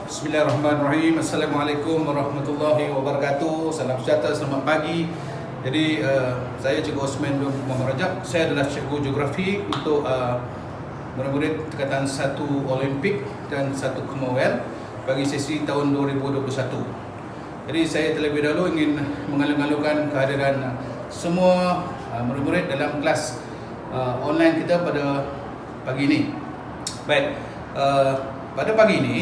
Bismillahirrahmanirrahim. Assalamualaikum warahmatullahi wabarakatuh. Salam sejahtera, selamat pagi. Jadi saya Cikgu Osman bin Muhammad Rajab. Saya adalah cikgu geografi untuk murid-murid tingkatan 1 Olimpik dan 1 Commonwealth bagi sesi tahun 2021. Jadi saya terlebih dahulu ingin mengalu-alukan kehadiran semua murid-murid dalam kelas online kita pada pagi ini. Baik, pada pagi ini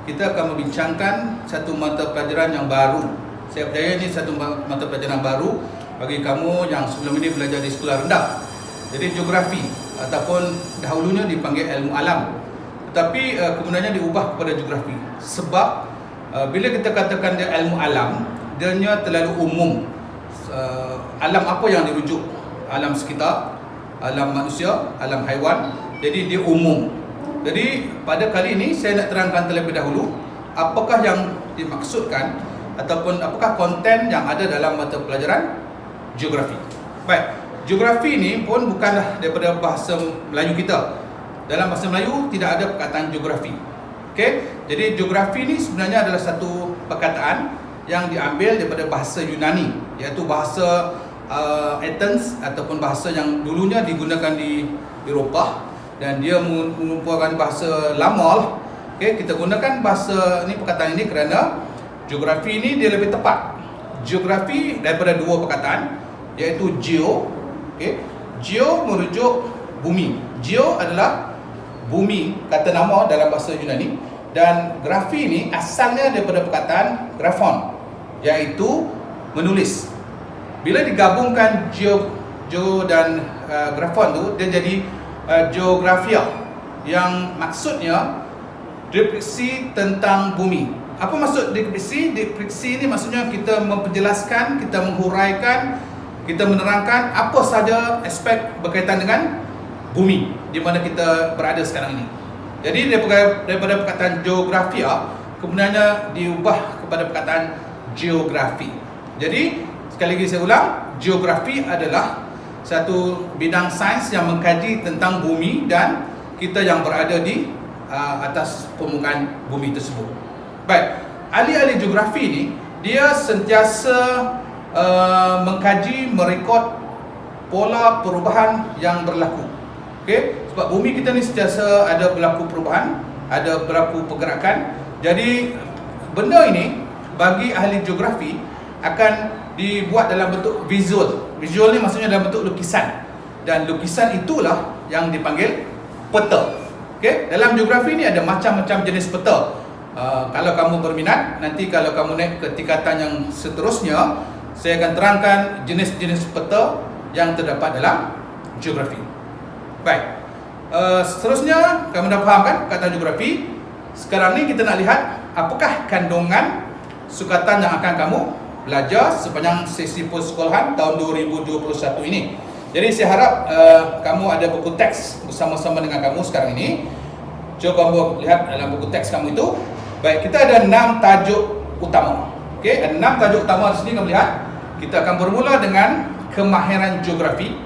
kita akan membincangkan satu mata pelajaran yang baru. Saya percaya ini satu mata pelajaran baru bagi kamu yang sebelum ini belajar di sekolah rendah. Jadi geografi ataupun dahulunya dipanggil ilmu alam, tetapi kemudiannya diubah kepada geografi. Sebab bila kita katakan dia ilmu alam, dianya terlalu umum. Alam apa yang dirujuk? Alam sekitar, alam manusia, alam haiwan. Jadi dia umum. Jadi pada kali ini saya nak terangkan terlebih dahulu apakah yang dimaksudkan ataupun apakah konten yang ada dalam mata pelajaran geografi. Baik, geografi ini pun bukanlah daripada bahasa Melayu kita. Dalam bahasa Melayu tidak ada perkataan geografi. Okey, jadi geografi ini sebenarnya adalah satu perkataan yang diambil daripada bahasa Yunani, iaitu bahasa Athens ataupun bahasa yang dulunya digunakan di Eropah. Dan dia merupakan bahasa lama lah. Okay, kita gunakan bahasa ni, perkataan ini kerana geografi ini dia lebih tepat. Geografi daripada dua perkataan, iaitu geo. Okay, geo merujuk bumi. Geo adalah bumi, kata nama dalam bahasa Yunani. Dan grafi ini asalnya daripada perkataan graphon, iaitu menulis. Bila digabungkan geo dan graphon tu, dia jadi geografia, yang maksudnya deskripsi tentang bumi. Apa maksud deskripsi? Deskripsi ini maksudnya kita memperjelaskan, kita menghuraikan, kita menerangkan apa sahaja aspek berkaitan dengan bumi di mana kita berada sekarang ini. Jadi daripada perkataan geografia kemudiannya diubah kepada perkataan geografi. Jadi sekali lagi saya ulang, geografi adalah satu bidang sains yang mengkaji tentang bumi dan kita yang berada di atas permukaan bumi tersebut. Baik, ahli-ahli geografi ini dia sentiasa mengkaji, merekod pola perubahan yang berlaku. Okey, sebab bumi kita ni sentiasa ada berlaku perubahan, ada berlaku pergerakan. Jadi benda ini bagi ahli geografi akan dibuat dalam bentuk visual. Visual ni maksudnya dalam bentuk lukisan. Dan lukisan itulah yang dipanggil peta. Okey, dalam geografi ni ada macam-macam jenis peta. Kalau kamu berminat, nanti kalau kamu naik ke tingkatan yang seterusnya, saya akan terangkan jenis-jenis peta yang terdapat dalam geografi. Baik. Seterusnya kamu dah faham kan kata geografi. Sekarang ni kita nak lihat apakah kandungan sukatan yang akan kamu belajar sepanjang sesi persekolahan tahun 2021 ini. Jadi saya harap kamu ada buku teks bersama-sama dengan kamu sekarang ini. Cuba kamu lihat dalam buku teks kamu itu. Baik, kita ada 6 tajuk utama. Okey, ada 6 tajuk utama di sini kamu lihat. Kita akan bermula dengan kemahiran geografi.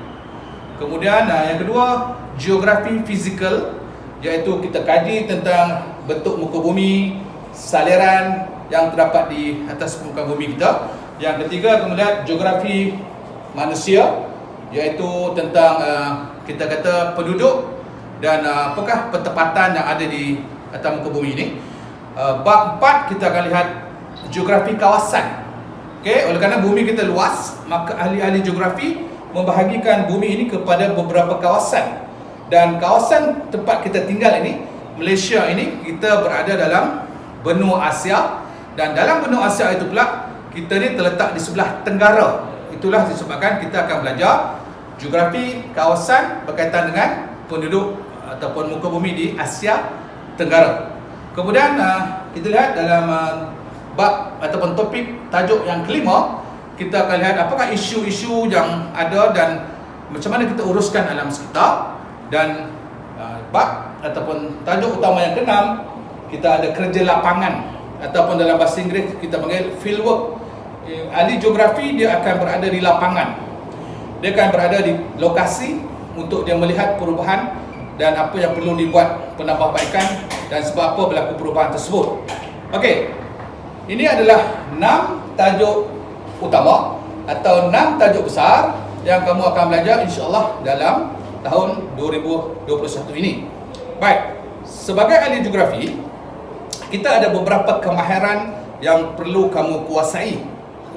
Kemudian yang kedua, geografi fizikal, iaitu kita kaji tentang bentuk muka bumi, saliran yang terdapat di atas permukaan bumi kita. Yang ketiga, kemudian geografi manusia, iaitu tentang kita kata penduduk dan apakah pertempatan yang ada di atas muka bumi ini. Bab 4 kita akan lihat geografi kawasan. Okey, oleh kerana bumi kita luas, maka ahli-ahli geografi membahagikan bumi ini kepada beberapa kawasan. Dan kawasan tempat kita tinggal ini, Malaysia ini, kita berada dalam benua Asia. Dan dalam benua Asia itu pula kita ni terletak di sebelah tenggara. Itulah disebabkan kita akan belajar geografi kawasan berkaitan dengan penduduk ataupun muka bumi di Asia Tenggara. Kemudian kita lihat dalam bab ataupun topik tajuk yang kelima, kita akan lihat apakah isu-isu yang ada dan macam mana kita uruskan alam sekitar. Dan bab ataupun tajuk utama yang keenam, kita ada kerja lapangan ataupun dalam bahasa Inggeris kita panggil field work. Ahli geografi dia akan berada di lapangan. Dia akan berada di lokasi untuk dia melihat perubahan dan apa yang perlu dibuat penambahbaikan dan sebab apa berlaku perubahan tersebut. Okey. Ini adalah 6 tajuk utama atau 6 tajuk besar yang kamu akan belajar insya-Allah dalam tahun 2021 ini. Baik, sebagai ahli geografi, kita ada beberapa kemahiran yang perlu kamu kuasai.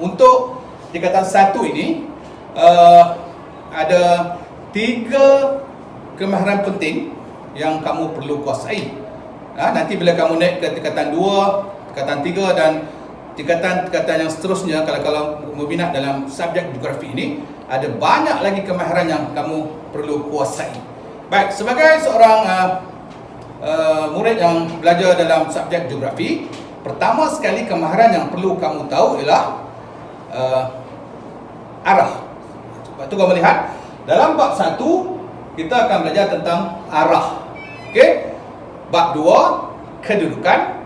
Untuk tingkatan 1 ini ada 3 kemahiran penting yang kamu perlu kuasai. Nanti bila kamu naik ke tingkatan 2, tingkatan 3 dan tingkatan yang seterusnya, kalau berminat dalam subjek geografi ini, ada banyak lagi kemahiran yang kamu perlu kuasai. Baik, sebagai seorang murid yang belajar dalam subjek geografi, pertama sekali kemahiran yang perlu kamu tahu ialah arah. Sebab itu kamu lihat dalam bab 1 kita akan belajar tentang arah. Okey. Bab 2 kedudukan,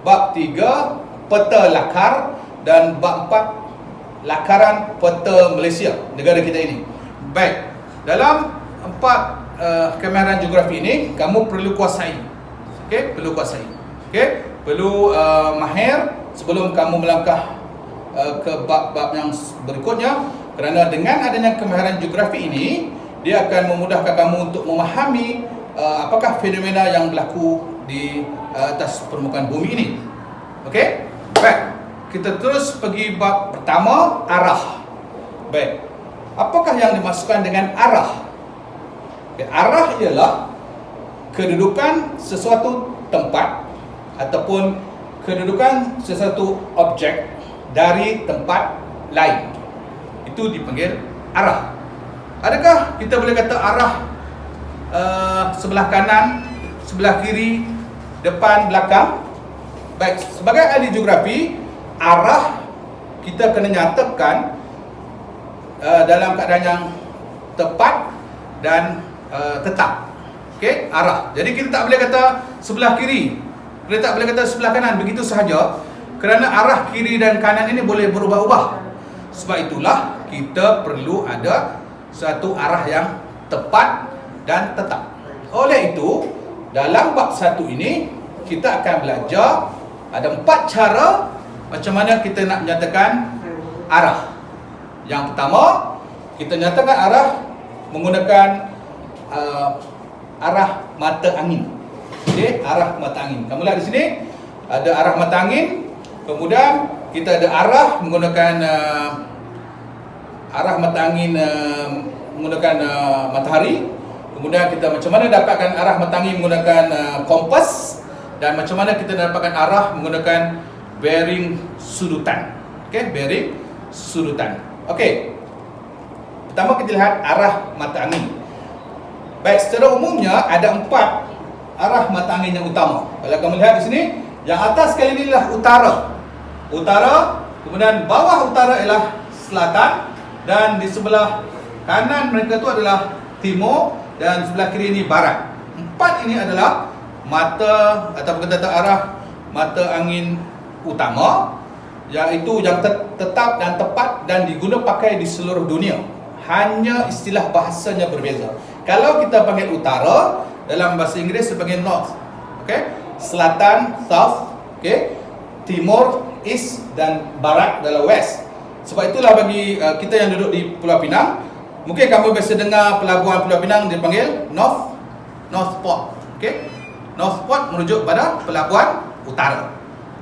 bab 3 peta lakar dan bab 4 lakaran peta Malaysia, negara kita ini. Baik, dalam 4 kemahiran geografi ini kamu perlu kuasai. Okey, perlu kuasai. Okey, perlu mahir sebelum kamu melangkah ke bab-bab yang berikutnya, kerana dengan adanya kemahiran geografi ini dia akan memudahkan kamu untuk memahami apakah fenomena yang berlaku di atas permukaan bumi ini. Okey? Baik. Kita terus pergi bab pertama, arah. Baik. Apakah yang dimaksudkan dengan arah? Okay. Arah ialah kedudukan sesuatu tempat ataupun kedudukan sesuatu objek dari tempat lain. Itu dipanggil arah. Adakah kita boleh kata arah sebelah kanan, sebelah kiri, depan, belakang? Baik, sebagai ahli geografi, arah kita kena nyatakan dalam keadaan yang tepat dan tetap. Okey, arah. Jadi kita tak boleh kata sebelah kiri, kita tak boleh kata sebelah kanan begitu sahaja, kerana arah kiri dan kanan ini boleh berubah-ubah. Sebab itulah kita perlu ada satu arah yang tepat dan tetap. Oleh itu, dalam bab 1 ini kita akan belajar ada 4 cara macam mana kita nak menyatakan arah. Yang pertama, kita nyatakan arah menggunakan arah mata angin. Okey, arah mata angin. Kamu lihat di sini ada arah mata angin. Kemudian kita ada arah menggunakan arah mata angin menggunakan matahari. Kemudian kita macam mana dapatkan arah mata angin menggunakan kompas, dan macam mana kita dapatkan arah menggunakan bearing sudutan. Okey, bearing sudutan. Okey. Pertama kita lihat arah mata angin. Baik, secara umumnya ada 4 arah mata angin yang utama. Kalau kamu lihat di sini, yang atas sekali ini adalah utara. Utara, kemudian bawah utara ialah selatan, dan di sebelah kanan mereka itu adalah timur, dan sebelah kiri ini barat. 4 ini adalah mata atau kita kata arah mata angin utama, iaitu yang tetap dan tepat dan diguna pakai di seluruh dunia. Hanya istilah bahasanya berbeza. Kalau kita panggil utara, dalam bahasa Inggeris dipanggil north. Okey, selatan south, okey, timur east, dan barat adalah west. Sebab itulah bagi kita yang duduk di Pulau Pinang, mungkin kamu biasa dengar pelabuhan Pulau Pinang dipanggil North Port. Okey, North Port merujuk pada pelabuhan utara.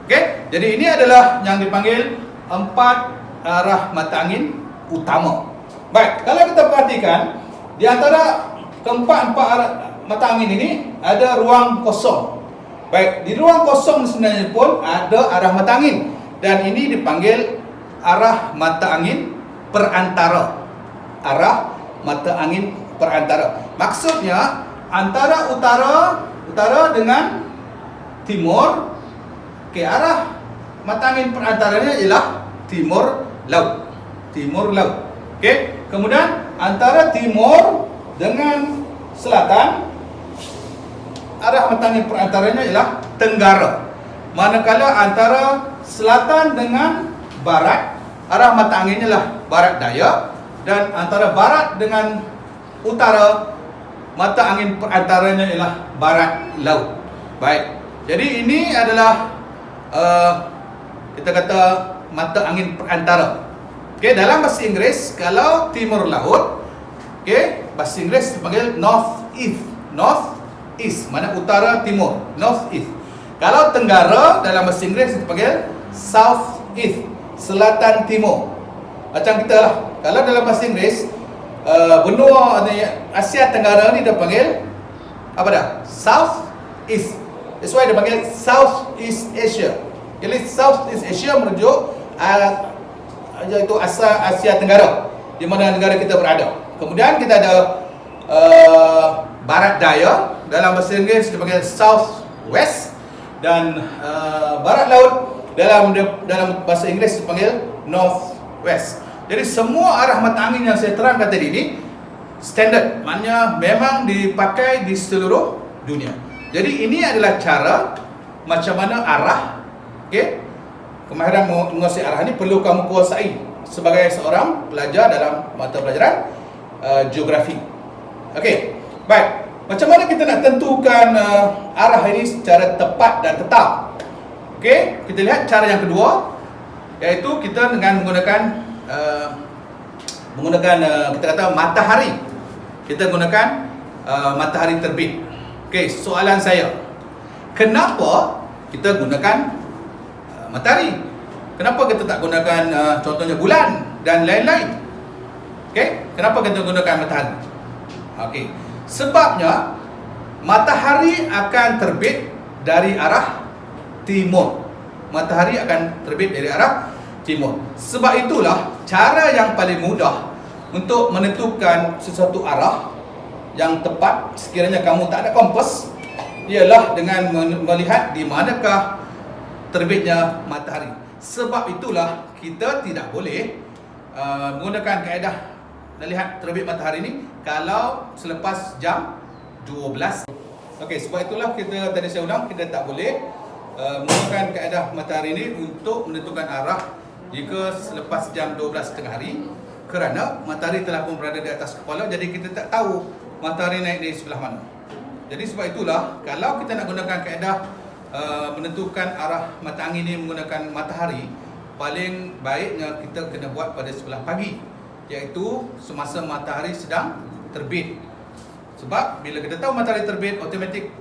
Okey, jadi ini adalah yang dipanggil 4 arah mata angin utama. Baik, kalau kita perhatikan di antara keempat-empat arah mata angin ini ada ruang kosong. Baik, di ruang kosong sebenarnya pun ada arah mata angin, dan ini dipanggil arah mata angin perantara. Arah mata angin perantara. Maksudnya antara utara dengan timur, ke arah mata angin perantaranya ialah timur laut. Timur laut. Okey, kemudian antara timur dengan selatan, arah mata angin perantaranya ialah tenggara. Manakala antara selatan dengan barat, arah mata anginnya ialah barat daya, dan antara barat dengan utara, mata angin perantaranya ialah barat laut. Baik, jadi ini adalah kita kata mata angin perantara. Okey, dalam bahasa Inggeris kalau timur laut, okey, bahasa Inggeris dipanggil north east, mana utara timur, north east. Kalau tenggara dalam bahasa Inggeris dipanggil south east, selatan timur. Macam kita lah, kalau dalam bahasa Inggeris benua Asia Tenggara ni dia panggil apa dah? South east. That's why dia panggil South East Asia. Jadi South East Asia merujuk iaitu Asia Tenggara, di mana negara kita berada. Kemudian kita ada barat daya, dalam bahasa Inggeris dipanggil South West, dan barat laut dalam bahasa Inggeris dipanggil North West. Jadi semua arah mata angin yang saya terangkan tadi ini standard, maknanya memang dipakai di seluruh dunia. Jadi ini adalah cara macam mana arah, okey, kemahiran menguasai arah ini perlu kamu kuasai sebagai seorang pelajar dalam mata pelajaran geografi. Okey, baik. Macam mana kita nak tentukan arah ini secara tepat dan tetap? Okey, kita lihat cara yang kedua, iaitu kita dengan menggunakan kita kata matahari. Kita gunakan matahari terbit. Okey, soalan saya, kenapa kita gunakan matahari? Kenapa kita tak gunakan contohnya bulan dan lain-lain? Okey, kenapa kita gunakan matahari? Okey, sebabnya matahari akan terbit dari arah timur. Matahari akan terbit dari arah timur. Sebab itulah cara yang paling mudah untuk menentukan sesuatu arah yang tepat sekiranya kamu tak ada kompas ialah dengan melihat di manakah terbitnya matahari. Sebab itulah kita tidak boleh menggunakan kaedah melihat terbit matahari ini kalau selepas jam 12. Okey, sebab itulah kita tadi saya ulang, kita tak boleh menggunakan kaedah matahari ini untuk menentukan arah jika selepas jam 12 tengah hari, kerana matahari telah pun berada di atas kepala, jadi kita tak tahu matahari naik di sebelah mana. Jadi sebab itulah kalau kita nak gunakan kaedah menentukan arah mata angin ini menggunakan matahari, paling baiknya kita kena buat pada sebelah pagi, iaitu semasa matahari sedang terbit. Sebab bila kita tahu matahari terbit, automatik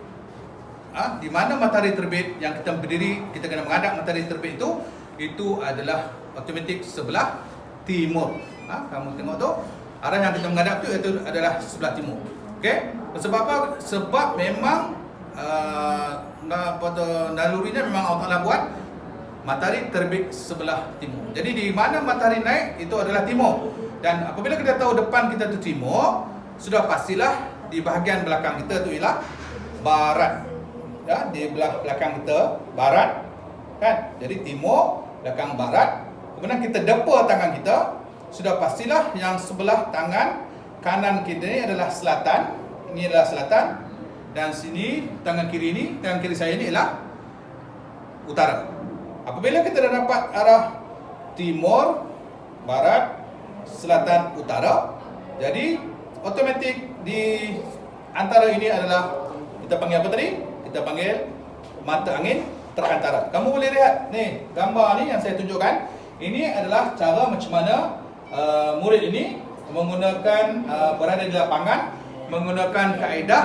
di mana matahari terbit yang kita berdiri, kita kena menghadap matahari terbit itu adalah automatik sebelah timur. Kamu tengok tu, arah yang kita menghadap itu adalah sebelah timur. Okey? Sebab apa? Sebab memang nalurinya memang Allah Taala buat matahari terbit sebelah timur. Jadi di mana matahari naik itu adalah timur. Dan apabila kita tahu depan kita itu timur, sudah pastilah di bahagian belakang kita itu ialah barat. Ya, di belakang kita barat, kan? Jadi timur, belakang barat. Kemudian kita depa tangan kita, sudah pastilah yang sebelah tangan kanan kita ini adalah selatan. Ini adalah selatan. Dan sini tangan kiri saya ini ialah utara. Apabila kita dah dapat arah timur, barat, selatan, utara, jadi automatik di antara ini adalah kita panggil apa tadi? Kita panggil mata angin terantara. Kamu boleh lihat ni gambar ni yang saya tunjukkan. Ini adalah cara macam mana murid ini menggunakan berada di lapangan menggunakan kaedah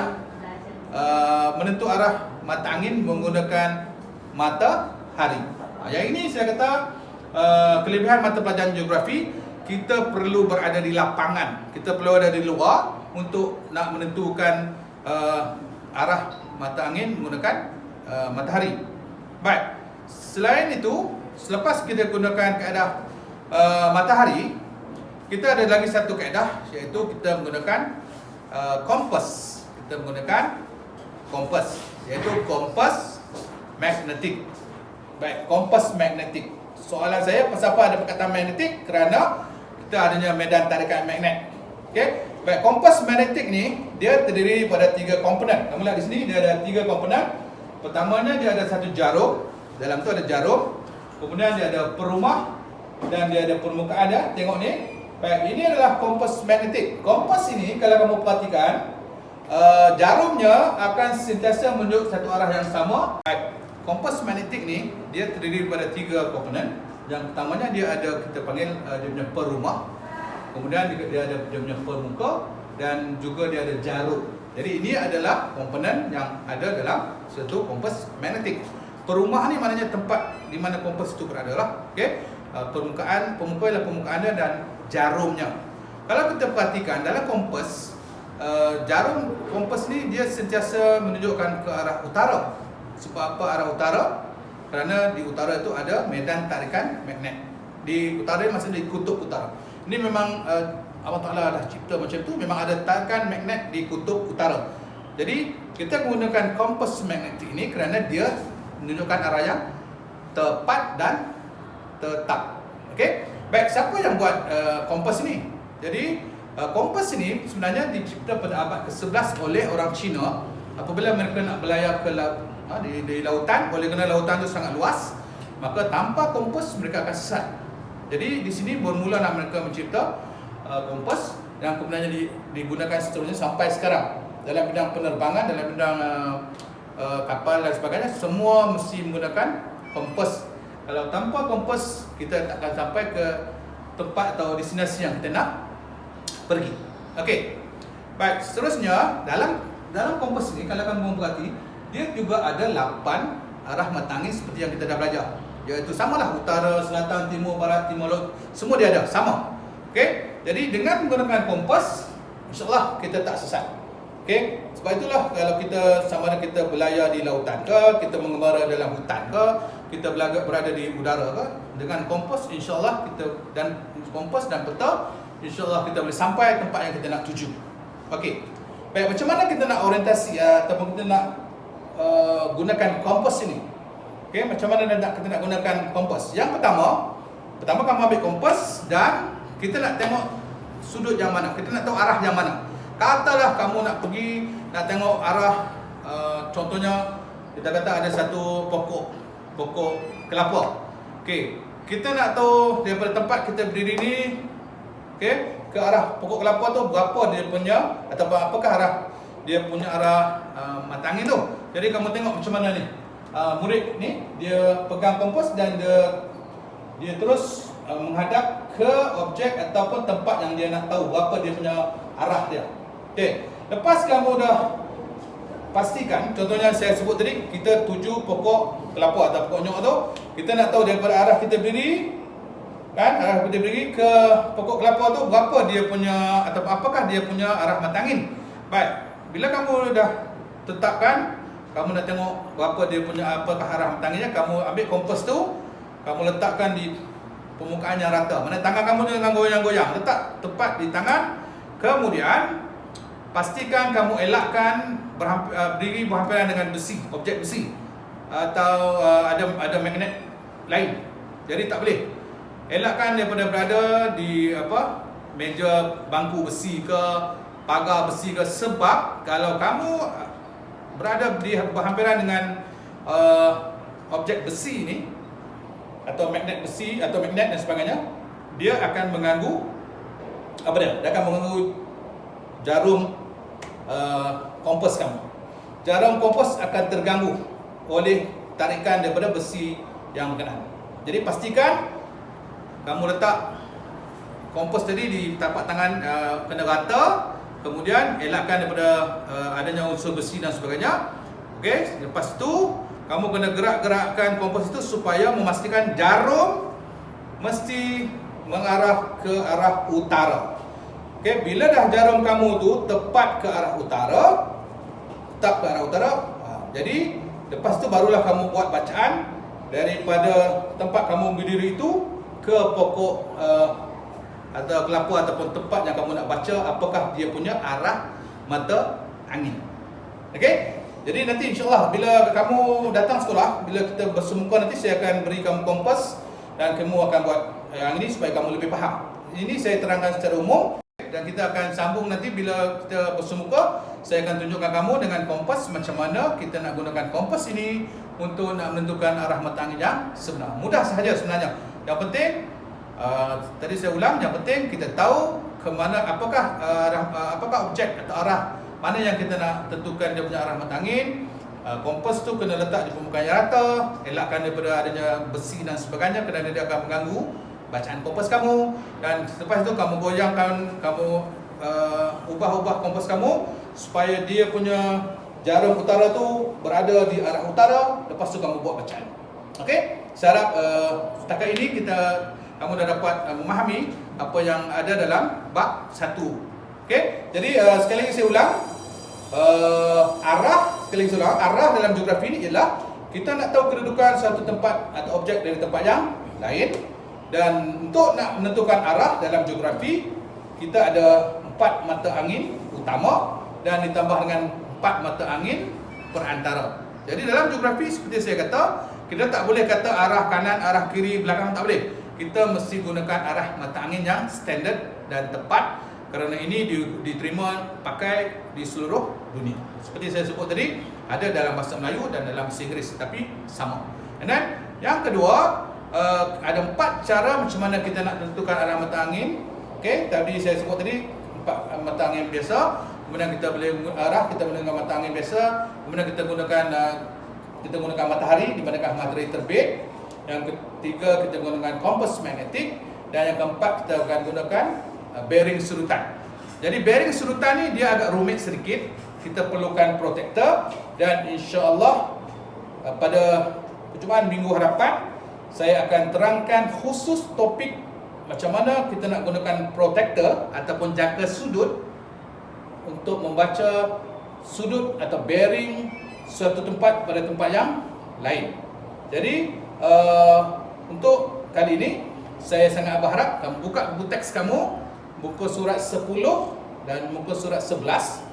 menentu arah mata angin menggunakan matahari. Yang ini saya kata kelebihan mata pelajaran geografi, kita perlu berada di lapangan, kita perlu ada di luar untuk nak menentukan arah mata angin menggunakan matahari. Baik, selain itu, selepas kita gunakan kaedah matahari, kita ada lagi satu kaedah, iaitu kita menggunakan kompas. Kita menggunakan kompas, iaitu kompas magnetik. Baik, kompas magnetik. Soalan saya, pasal apa ada perkataan magnetik? Kerana kita adanya medan tarikan magnet. Okey. Baik, kompas magnetik ni dia terdiri pada 3 komponen. Kamu lihat di sini dia ada 3 komponen. Pertamanya dia ada satu jarum. Dalam tu ada jarum. Kemudian dia ada perumah dan dia ada permukaan dia. Tengok ni. Baik, ini adalah kompas magnetik. Kompas ini kalau kamu perhatikan, jarumnya akan sentiasa menunjuk satu arah yang sama. Baik. kompas magnetik ni dia terdiri daripada 3 komponen. Yang pertamanya dia ada, kita panggil dia punya perumah. Kemudian dia ada dia punya permuka dan juga dia ada jarum. Jadi ini adalah komponen yang ada dalam satu kompas magnetik. Perumah ni maknanya tempat di mana kompas itu berada lah. Okey. Permuka ialah permukaannya dan jarumnya. Kalau kita perhatikan dalam kompas, jarum kompas ni dia sentiasa menunjukkan ke arah utara. Sebab apa arah utara? Kerana di utara itu ada medan tarikan magnet. Di utara maksudnya di kutub utara. Ini memang Allah Ta'ala dah cipta macam tu, memang ada tarikan magnet di kutub utara. Jadi kita menggunakan kompas magnetik ini kerana dia menunjukkan arah yang tepat dan tetap. Okey. Baik, siapa yang buat kompas ini? Jadi kompas ini sebenarnya dicipta pada abad ke-11 oleh orang Cina apabila mereka nak berlayar ke di lautan. Oleh kerana lautan itu sangat luas, maka tanpa kompas mereka akan sesat. Jadi di sini bermula mereka mencipta kompas yang kemudiannya digunakan seterusnya sampai sekarang dalam bidang penerbangan, dalam bidang kapal dan sebagainya, semua mesti menggunakan kompas. Kalau tanpa kompas kita tak akan sampai ke tempat atau destinasi yang kita nak pergi. Okey. Baik, seterusnya dalam kompas ini kalau kamu perhati, dia juga ada 8 arah mata angin seperti yang kita dah belajar. Iaitu samalah utara, selatan, timur, barat, timur, laut, semua dia ada sama. Okey. Jadi dengan menggunakan kompas, insya-Allah kita tak sesat. Okey. Sebab itulah kalau kita sama ada kita berlayar di lautan ke, kita mengembara dalam hutan ke, kita berada di udara ke, dengan kompas insya-Allah kompas dan peta, insya-Allah kita boleh sampai tempat yang kita nak tuju. Okey. Baik, macam mana kita nak orientasi ataupun kita nak gunakan kompas ini? Okey, macam mana kita nak gunakan kompas? Yang pertama kamu ambil kompas dan kita nak tengok sudut yang mana, kita nak tahu arah yang mana. Katalah kamu nak pergi, nak tengok arah, contohnya kita kata ada satu pokok kelapa. Okey, kita nak tahu daripada tempat kita berdiri ni, okey, ke arah pokok kelapa tu berapa dia punya, ataupun apakah arah dia punya arah mata angin tu. Jadi kamu tengok macam mana ni. Murid ni dia pegang kompas dan dia terus menghadap ke objek ataupun tempat yang dia nak tahu berapa dia punya arah dia. Okey, lepas kamu dah pastikan, contohnya saya sebut tadi, kita tuju pokok kelapa atau pokok nyok tu, kita nak tahu daripada arah kita berdiri, kan, arah kita berdiri ke pokok kelapa tu berapa dia punya, atau apakah dia punya arah mata angin. Baik, bila kamu dah tetapkan, kamu nak tengok berapa dia punya, apakah arah mata anginnya, kamu ambil kompas tu, kamu letakkan di permukaan yang rata. Mana tangan kamu jangan goyang-goyang, letak tepat di tangan. Kemudian pastikan kamu elakkan berdiri berhampiran dengan besi, objek besi atau ada magnet lain. Jadi tak boleh. Elakkan daripada berada di meja bangku besi ke, pagar besi ke, sebab kalau kamu berada di berhampiran dengan objek besi ni atau magnet besi atau magnet dan sebagainya, dia akan mengganggu dia akan mengganggu jarum kompas kamu. Jarum kompas akan terganggu oleh tarikan daripada besi yang berkenaan. Jadi pastikan kamu letak kompas tadi di tapak tangan kena rata, kemudian elakkan daripada adanya unsur besi dan sebagainya. Okey, lepas tu kamu kena gerak-gerakkan kompas itu supaya memastikan jarum mesti mengarah ke arah utara. Okey, bila dah jarum kamu tu tepat ke arah utara, jadi lepas tu barulah kamu buat bacaan daripada tempat kamu berdiri itu ke pokok atau kelapa ataupun tempat yang kamu nak baca, apakah dia punya arah mata angin. Okey? Jadi nanti insya-Allah bila kamu datang sekolah, bila kita bersemuka nanti saya akan beri kamu kompas dan kamu akan buat yang ini supaya kamu lebih faham. Ini saya terangkan secara umum dan kita akan sambung nanti bila kita bersemuka. Saya akan tunjukkan kamu dengan kompas macam mana kita nak gunakan kompas ini untuk nak menentukan arah mata angin yang sebenar. Mudah sahaja sebenarnya. Yang penting tadi saya ulang, yang penting kita tahu ke mana, apakah objek atau arah mana yang kita nak tentukan dia punya arah mata angin. Kompas tu kena letak di permukaan yang rata, elakkan daripada adanya besi dan sebagainya kerana dia akan mengganggu bacaan kompas kamu. Dan selepas itu kamu goyangkan, kamu ubah-ubah kompas kamu supaya dia punya jarum utara tu berada di arah utara. Lepas tu kamu buat bacaan. Okey, saya harap setakat ini kamu dah dapat memahami apa yang ada dalam bab 1. Okey, jadi sekali lagi saya ulang, arah dalam geografi ini ialah kita nak tahu kedudukan satu tempat atau objek dari tempat yang lain. Dan untuk nak menentukan arah dalam geografi, kita ada 4 mata angin utama dan ditambah dengan 4 mata angin perantara. Jadi dalam geografi seperti saya kata, kita tak boleh kata arah kanan, arah kiri, belakang, tak boleh. Kita mesti gunakan arah mata angin yang standard dan tepat, kerana ini diterima pakai di seluruh dunia. Seperti saya sebut tadi, ada dalam bahasa Melayu dan dalam bahasa Inggeris, tapi sama. And then yang kedua, ada 4 cara macam mana kita nak tentukan arah mata angin. Okey, tadi saya sebut tadi 4 mata angin biasa. Kemudian kita boleh arah, kita menggunakan mata angin biasa. Kemudian kita gunakan matahari, di manakah matahari terbit. Yang ketiga, kita menggunakan kompas magnetik. Dan yang keempat, kita akan gunakan bearing surutan. Jadi bearing surutan ni dia agak rumit sedikit. Kita perlukan protektor. Dan insya-Allah pada perjumpaan minggu hadapan, saya akan terangkan khusus topik macam mana kita nak gunakan protektor ataupun jangka sudut untuk membaca sudut atau bearing suatu tempat pada tempat yang lain. Jadi untuk kali ini saya sangat berharap kamu buka buku teks kamu, muka surat 10 dan muka surat 11.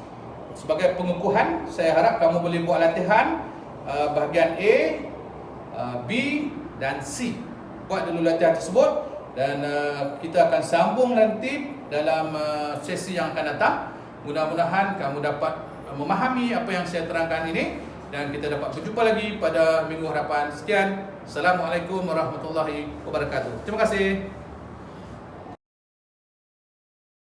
Sebagai pengukuhan, saya harap kamu boleh buat latihan bahagian A, B dan C. Buat dulu latihan tersebut dan kita akan sambung nanti dalam sesi yang akan datang. Mudah-mudahan kamu dapat memahami apa yang saya terangkan ini dan kita dapat berjumpa lagi pada minggu hadapan. Sekian. Assalamualaikum warahmatullahi wabarakatuh. Terima kasih.